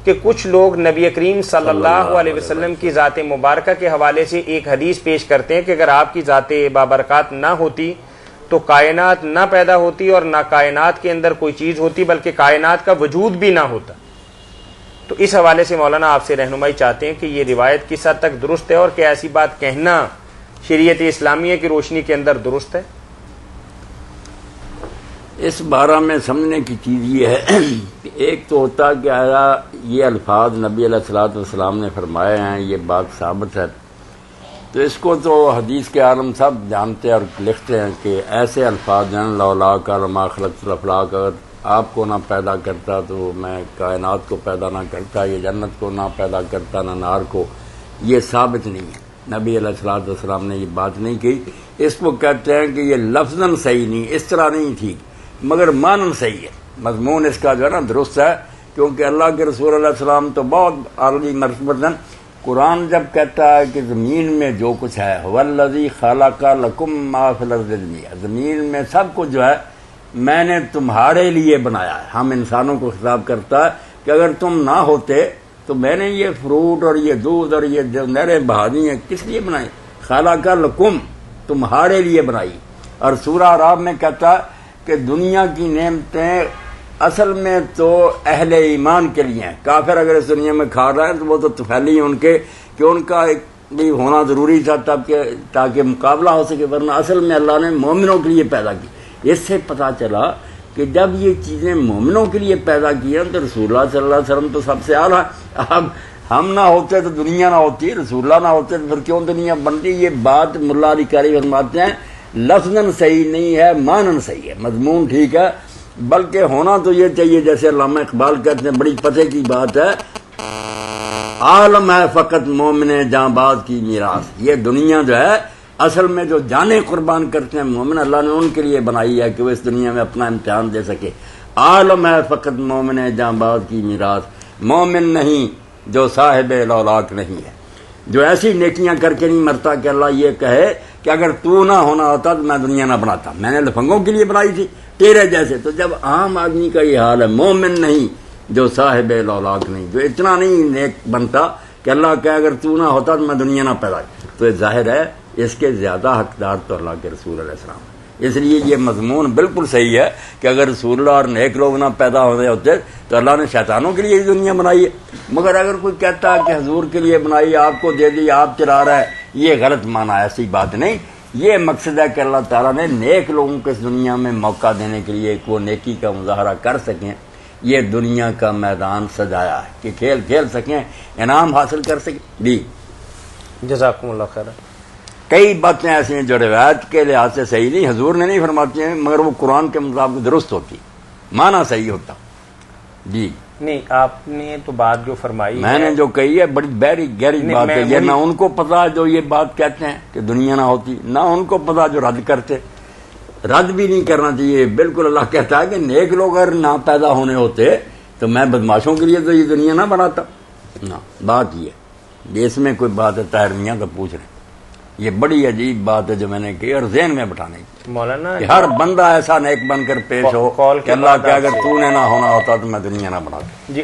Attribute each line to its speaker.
Speaker 1: کہ کچھ لوگ نبی کریم صلی اللہ علیہ وسلم کی ذات مبارکہ کے حوالے سے ایک حدیث پیش کرتے ہیں کہ اگر آپ کی ذات بابرکات نہ ہوتی تو کائنات نہ پیدا ہوتی اور نہ کائنات کے اندر کوئی چیز ہوتی بلکہ کائنات کا وجود بھی نہ ہوتا. تو اس حوالے سے مولانا آپ سے رہنمائی چاہتے ہیں کہ یہ روایت کس حد تک درست ہے اور کیا ایسی بات کہنا شریعت اسلامیہ کی روشنی کے اندر درست ہے؟
Speaker 2: اس بارہ میں سمجھنے کی چیز یہ ہے کہ ایک تو ہوتا کہ آیا یہ الفاظ نبی علیہ الصلوۃ والسلام نے فرمائے ہیں، یہ بات ثابت ہے، تو اس کو تو حدیث کے عالم سب جانتے ہیں اور لکھتے ہیں کہ ایسے الفاظ ہیں لولا کا لما خلقت الافلاق، اگر آپ کو نہ پیدا کرتا تو میں کائنات کو پیدا نہ کرتا، یہ جنت کو نہ پیدا کرتا نہ نار کو. یہ ثابت نہیں ہے، نبی علیہ الصلوۃ والسلام نے یہ بات نہیں کی. اس کو کہتے ہیں کہ یہ لفظاً صحیح نہیں، اس طرح نہیں ٹھیک، مگر معنن صحیح ہے. مضمون اس کا جو ہے نا درست ہے، کیونکہ اللہ کے رسول علیہ السلام تو بہت اعلی مرتبہ. قرآن جب کہتا ہے کہ زمین میں جو کچھ ہے والذی خلق لکم ما فی الارض جميعا، زمین میں سب کچھ جو ہے میں نے تمہارے لیے بنایا ہے. ہم انسانوں کو خطاب کرتا ہے کہ اگر تم نہ ہوتے تو میں نے یہ فروٹ اور یہ دودھ اور یہ جو نہریں بہا دی ہیں کس لیے بنائی؟ خلق لکم، تمہارے لیے بنائی. اور سورہ اعراف میں کہتا ہے کہ دنیا کی نعمتیں اصل میں تو اہل ایمان کے لیے ہیں. کافر اگر اس دنیا میں کھا رہے ہیں تو وہ تو طفیلی ہیں ان کے، کہ ان کا ایک بھی ہونا ضروری تھا تاکہ مقابلہ ہو سکے، ورنہ اصل میں اللہ نے مومنوں کے لیے پیدا کی. اس سے پتہ چلا کہ جب یہ چیزیں مومنوں کے لیے پیدا کی ہیں تو رسول اللہ صلی اللہ علیہ وسلم تو سب سے اعلیٰ. اب ہم نہ ہوتے تو دنیا نہ ہوتی، رسول اللہ نہ ہوتے تو پھر کیوں دنیا بنتی؟ یہ بات ملا علی قاری فرماتے ہیں لفظاً صحیح نہیں ہے، معنن صحیح ہے، مضمون ٹھیک ہے. بلکہ ہونا تو یہ چاہیے جیسے علامہ اقبال کہتے ہیں، بڑی پتے کی بات ہے، عالم ہے فقط مومن جاں باز کی میراث. یہ دنیا جو ہے اصل میں جو جانیں قربان کرتے ہیں مومن، اللہ نے ان کے لیے بنائی ہے کہ وہ اس دنیا میں اپنا امتحان دے سکے. عالم ہے فقط مومن جاں باز کی میراث، مومن نہیں جو صاحب لولاک نہیں ہے، جو ایسی نیکیاں کر کے نہیں مرتا کہ اللہ یہ کہے کہ اگر تو نہ ہونا ہوتا تو میں دنیا نہ بناتا، میں نے لفنگوں کے لیے بنائی تھی تیرے جیسے. تو جب عام آدمی کا یہ حال ہے، مومن نہیں جو صاحب لولاک نہیں، جو اتنا نہیں نیک بنتا کہ اللہ کہے اگر تو نہ ہوتا تو میں دنیا نہ پیدا، تو یہ ظاہر ہے اس کے زیادہ حقدار تو اللہ کے رسول علیہ السلام. اس لیے یہ مضمون بالکل صحیح ہے کہ اگر رسول اللہ اور نیک لوگ نہ پیدا ہو رہے ہوتے تو اللہ نے شیطانوں کے لیے یہ دنیا بنائی ہے. مگر اگر کوئی کہتا ہے کہ حضور کے لیے بنائی، آپ کو دے دی، آپ چلا رہا ہے، یہ غلط مانا ہے، ایسی بات نہیں. یہ مقصد ہے کہ اللہ تعالیٰ نے نیک لوگوں کو اس دنیا میں موقع دینے کے لیے کہ وہ نیکی کا مظاہرہ کر سکیں، یہ دنیا کا میدان سجایا ہے کہ کھیل کھیل سکیں، انعام حاصل کر سکیں. جی
Speaker 1: جزاکم اللہ خیر.
Speaker 2: کئی باتیں ایسی ہیں جو روایت کے لحاظ سے صحیح نہیں، حضور نے نہیں فرماتی ہیں، مگر وہ قرآن کے مطابق درست ہوتی، معنی صحیح ہوتا. جی
Speaker 1: نہیں، آپ نے تو بات جو فرمائی
Speaker 2: میں نے جو کہی ہے بڑی گہری بات ہے. یہ نہ ان کو پتا جو یہ بات کہتے ہیں کہ دنیا نہ ہوتی، نہ ان کو پتا جو رد کرتے. رد بھی نہیں کرنا چاہیے بالکل. اللہ کہتا ہے کہ نیک لوگ اگر نہ پیدا ہونے ہوتے تو میں بدماشوں کے لیے تو یہ دنیا نہ بناتا. نہ بات یہ اس میں کوئی بات ہے طاہر میاں تو پوچھ رہے، یہ بڑی عجیب بات ہے جو میں نے کی اور ذہن میں بٹھانے کی.
Speaker 1: مولانا
Speaker 2: کہ ہر بندہ ایسا نیک بن کر پیش ہو کہ اللہ کہ اگر تو نے نہ ہونا ہوتا تو میں دنیا نہ بناتا.
Speaker 1: جی